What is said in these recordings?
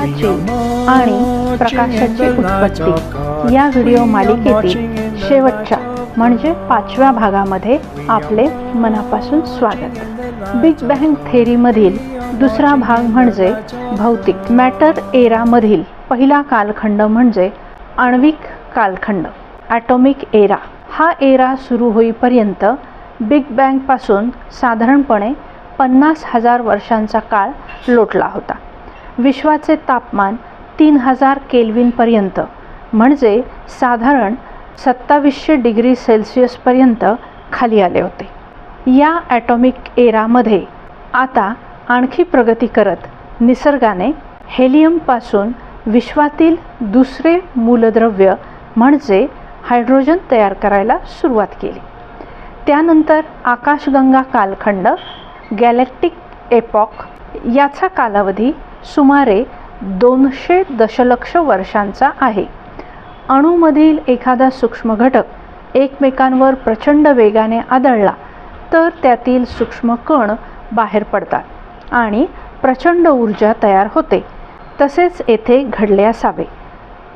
ग्रहाची आणि प्रकाशाची उत्पत्ती या व्हिडिओ मालिकेतील शेवटच्या म्हणजे 5व्या भागामध्ये आपले मनापासून स्वागत। बिग बँग थेअरीमधील दुसरा भाग म्हणजे भौतिक मॅटर एरामधील पहिला कालखंड म्हणजे आण्विक कालखंड, ॲटॉमिक एरा। हा एरा सुरू होईपर्यंत बिग बँग पासून साधारणपणे 50,000 वर्षांचा काळ लोटला होता। विश्वाचे तापमान 3000 केल्विनपर्यंत म्हणजे साधारण 2700 डिग्री सेल्सिअस पर्यंत खाली आले होते। या ॲटॉमिक एरामध्ये आता आणखी प्रगती करत निसर्गाने हेलियमपासून विश्वातील दुसरे मूलद्रव्य म्हणजे हायड्रोजन तयार करायला सुरुवात केली। त्यानंतर आकाशगंगा कालखंड, गॅलेक्टिक एपॉक, याचा कालावधी सुमारे 200 दशलक्ष वर्षांचा आहे। अणूमधील एखादा सूक्ष्म घटक एकमेकांवर प्रचंड वेगाने आदळला तर त्यातील सूक्ष्म कण बाहेर पडतात आणि प्रचंड ऊर्जा तयार होते। तसेच येथे घडले असावे।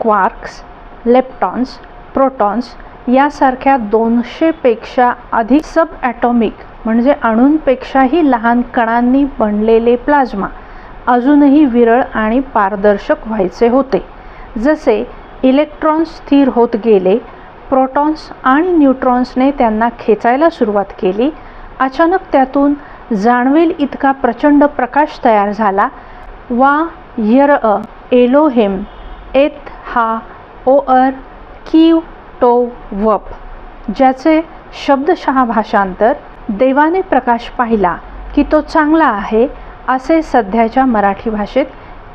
क्वार्क्स, लेप्टॉन्स, प्रोटॉन्स यासारख्या 200 पेक्षा अधिक सब ॲटॉमिक म्हणजे अणूंपेक्षाही लहान कणांनी बनलेले प्लाझ्मा अजूनही विरळ आणि पारदर्शक व्हायचे होते। जसे इलेक्ट्रॉन्स स्थिर होत गेले, प्रोटॉन्स आणि न्यूट्रॉन्सने त्यांना खेचायला सुरुवात केली, अचानक त्यातून जाणवेल इतका प्रचंड प्रकाश तयार झाला। वा यर एलोहेम एत हा ओअर कीव टो वप, ज्याचे शब्दशः भाषांतर देवाने प्रकाश पाहिला की तो चांगला आहे असे सध्याच्या मराठी भाषेत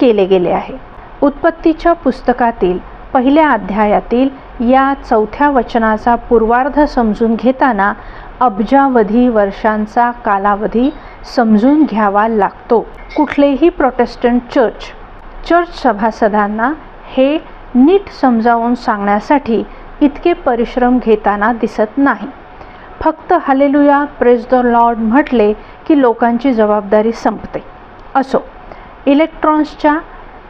केले गेले आहे। उत्पत्तीच्या पुस्तकातील पहिल्या अध्यायातील या 4थ्या वचनाचा पूर्वार्ध समजून घेताना अब्जावधी वर्षांचा कालावधी समजून घ्यावा लागतो। कुठलेही प्रोटेस्टंट चर्च सभासदांना हे नीट समजावून सांगण्यासाठी इतके परिश्रम घेताना दिसत नाही। फक्त हालेलुया प्रेज द लॉर्ड म्हटले की लोकांची जबाबदारी संपते। असो, इलेक्ट्रॉन्सच्या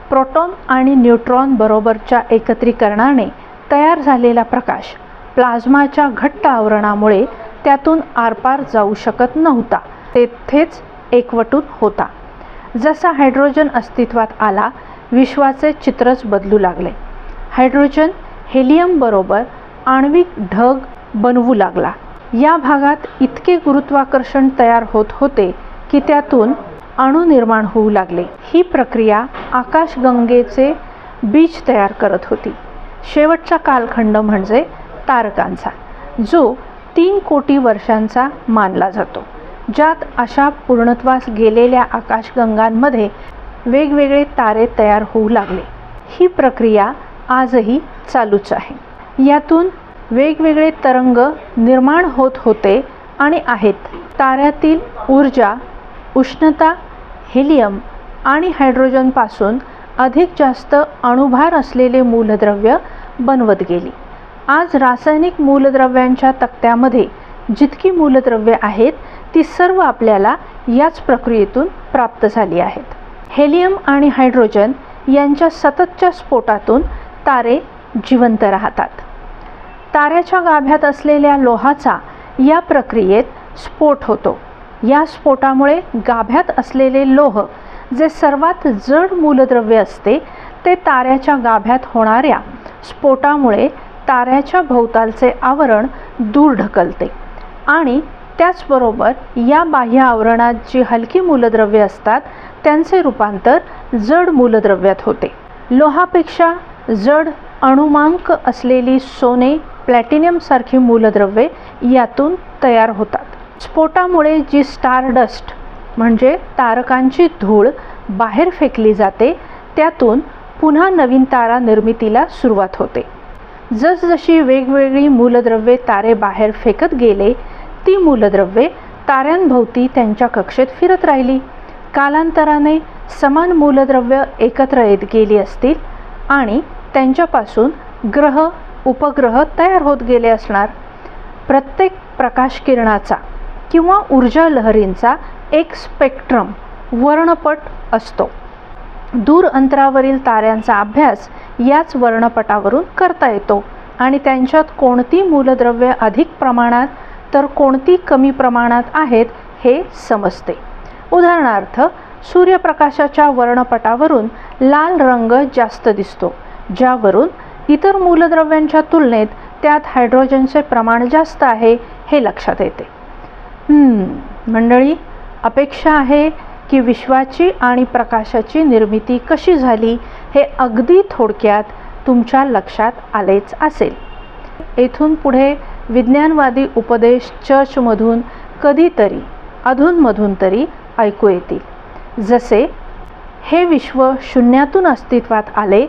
प्रोटॉन आणि न्यूट्रॉन बरोबरच्या एकत्रीकरणाने तयार झालेला प्रकाश प्लाझ्माच्या घट्ट आवरणामुळे त्यातून आरपार जाऊ शकत नव्हता, तेथेच एकवटून होता। जसा हायड्रोजन अस्तित्वात आला, विश्वाचे चित्रच बदलू लागले। हायड्रोजन हेलियम बरोबर आण्विक ढग बनवू लागला। या भागात इतके गुरुत्वाकर्षण तयार होत होते की त्यातून अणू निर्माण होऊ लागले। ही प्रक्रिया आकाशगंगेचे बीज तयार करत होती। शेवटचा कालखंड म्हणजे तारकांचा, जो 3 कोटी वर्षांचा मानला जातो, ज्यात अशा पूर्णत्वास गेलेल्या आकाशगंगांमध्ये वेगवेगळे तारे तयार होऊ लागले। ही प्रक्रिया आजही चालूच आहे। यातून वेगवेगळे तरंग निर्माण होत होते आणि आहेत। ताऱ्यातील ऊर्जा, उष्णता हेलियम आणि हायड्रोजनपासून अधिक जास्त अणुभार असलेले मूलद्रव्य बनवत गेली। आज रासायनिक मूलद्रव्यांच्या तक्त्यामध्ये जितकी मूलद्रव्ये आहेत ती सर्व आपल्याला याच प्रक्रियेतून प्राप्त झाली आहेत। हेलियम आणि हायड्रोजन यांच्या सततच्या स्फोटातून तारे जिवंत राहतात। ताऱ्याच्या गाभ्यात असलेल्या लोहाचा या प्रक्रियेत स्फोट होतो। या स्फोटामुळे गाभ्यात असलेले लोह, जे सर्वात जड मूलद्रव्य असते, ते ताऱ्याच्या गाभ्यात होणाऱ्या स्फोटामुळे ताऱ्याच्या भोवतालचे आवरण दूर ढकलते आणि त्याचबरोबर या बाह्य आवरणात जी हलकी मूलद्रव्ये असतात त्यांचे रूपांतर जड मूलद्रव्यात होते। लोहापेक्षा जड अणुमांक असलेली सोने, प्लॅटिनियम सारखी मूलद्रव्ये यातून तयार होतात। स्फोटामुळे जी स्टारडस्ट म्हणजे तारकांची धूळ बाहेर फेकली जाते, त्यातून पुन्हा नवीन तारा निर्मितीला सुरुवात होते। जसजशी वेगवेगळी मूलद्रव्ये तारे बाहेर फेकत गेले, ती मूलद्रव्ये ताऱ्यांभोवती त्यांच्या कक्षेत फिरत राहिली। कालांतराने समान मूलद्रव्य एकत्र येत गेली असतील आणि त्यांच्यापासून ग्रह, उपग्रह तयार होत गेले असणार। प्रत्येक प्रकाश किरणाचा किंवा ऊर्जा लहरींचा एक स्पेक्ट्रम, वर्णपट असतो। दूर अंतरावरील ताऱ्यांचा अभ्यास याच वर्णपटावरून करता येतो आणि त्यांच्यात कोणती मूलद्रव्ये अधिक प्रमाणात तर कोणती कमी प्रमाणात आहेत हे समजते. उदाहरणार्थ, सूर्यप्रकाशाच्या वर्णपटावरून लाल रंग जास्त दिसतो, ज्यावरून इतर मूलद्रव्यांच्या तुलनेत त्यात हायड्रोजनचे प्रमाण जास्त आहे हे लक्षात येते. मंडळी, अपेक्षा आहे की विश्वाची आणि प्रकाशाची निर्मिती कशी झाली हे अगदी थोडक्यात तुमच्या लक्षात आलेच असेल. येथून पुढे विज्ञानवादी उपदेश चर्चमधून कधीतरी अधूनमधून तरी ऐकू येतील. जसे हे विश्व शून्यातून अस्तित्वात आले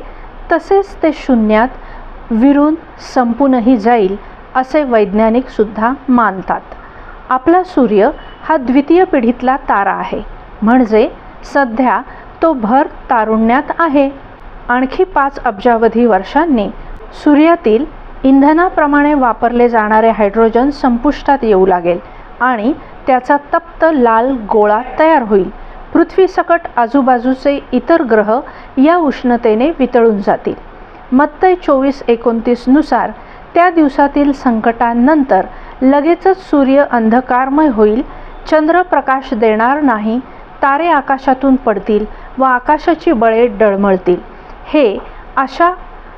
तसेच ते शून्यात विरून संपूनही जाईल असे वैज्ञानिक सुद्धा मानतात. आपला सूर्य हा द्वितीय पिढीतला तारा आहे, म्हणजे सध्या तो भर तारुण्यात आहे. आणखी 5 अब्जावधी वर्षांनी सूर्यातील इंधनाप्रमाणे वापरले जाणारे हायड्रोजन संपुष्टात येऊ लागेल आणि त्याचा तप्त लाल गोळा तयार होईल. पृथ्वीसकट आजूबाजूचे इतर ग्रह या उष्णतेने वितळून जातील. मत्तई 24:29 नुसार त्या दिवसातील संकटांनंतर लगेचच सूर्य अंधकारमय होईल, चंद्र प्रकाश देणार नाही, तारे आकाशातून पडतील व आकाशाची बळे डळमळतील. हे अशा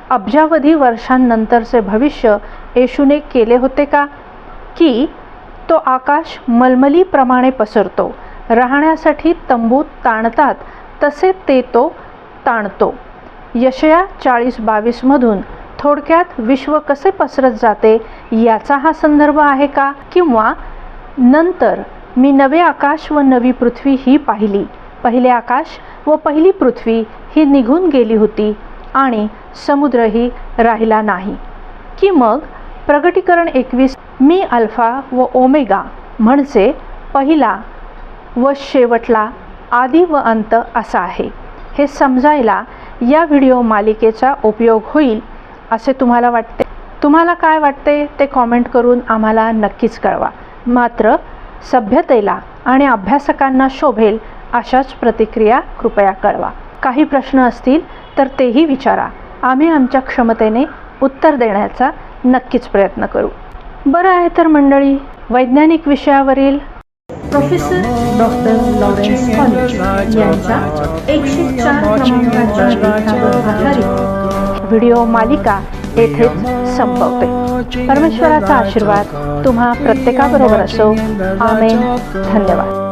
अब्जावधी वर्षांनंतरचे भविष्य येशूने केले होते का? की तो आकाश मलमलीप्रमाणे पसरतो, राहण्यासाठी तंबू ताणतात तसे ते तो ताणतो. यशया 40:22 मधून थोडक्यात विश्व कसे पसरत जाते याचा हा संदर्भ आहे का? किंवा नंतर मी नवे आकाश व नवी पृथ्वी ही पाहिली, पहिले आकाश व पहिली पृथ्वी ही निघून गेली होती आणि समुद्रही राहिला नाही. की मग प्रगटीकरण 21 मी अल्फा व ओमेगा म्हणजे पहिला व शेवटला, आदी व अंत असा आहे. हे समजायला या व्हिडिओ मालिकेचा उपयोग होईल असे तुम्हाला वाटते? तुम्हाला काय वाटते ते कॉमेंट करून आम्हाला नक्कीच कळवा. मात्र सभ्यतेला आणि अभ्यासकांना शोभेल अशाच प्रतिक्रिया कृपया कळवा. काही प्रश्न असतील तर तेही विचारा, आम्ही आमच्या क्षमतेने उत्तर देण्याचा नक्कीच प्रयत्न करू. बरं आहे तर मंडळी, वैज्ञानिक विषयावरील प्रोफेसर डॉक्टर लॉरेन्स कॉलेज यांच्या 104 क्रमांकाच्या लेखावर आधारित व्हिडिओ मालिका येथेच संपवते. परमेश्वराचा आशीर्वाद तुम्हा प्रत्येकाबरोबर असो. आमेन. धन्यवाद.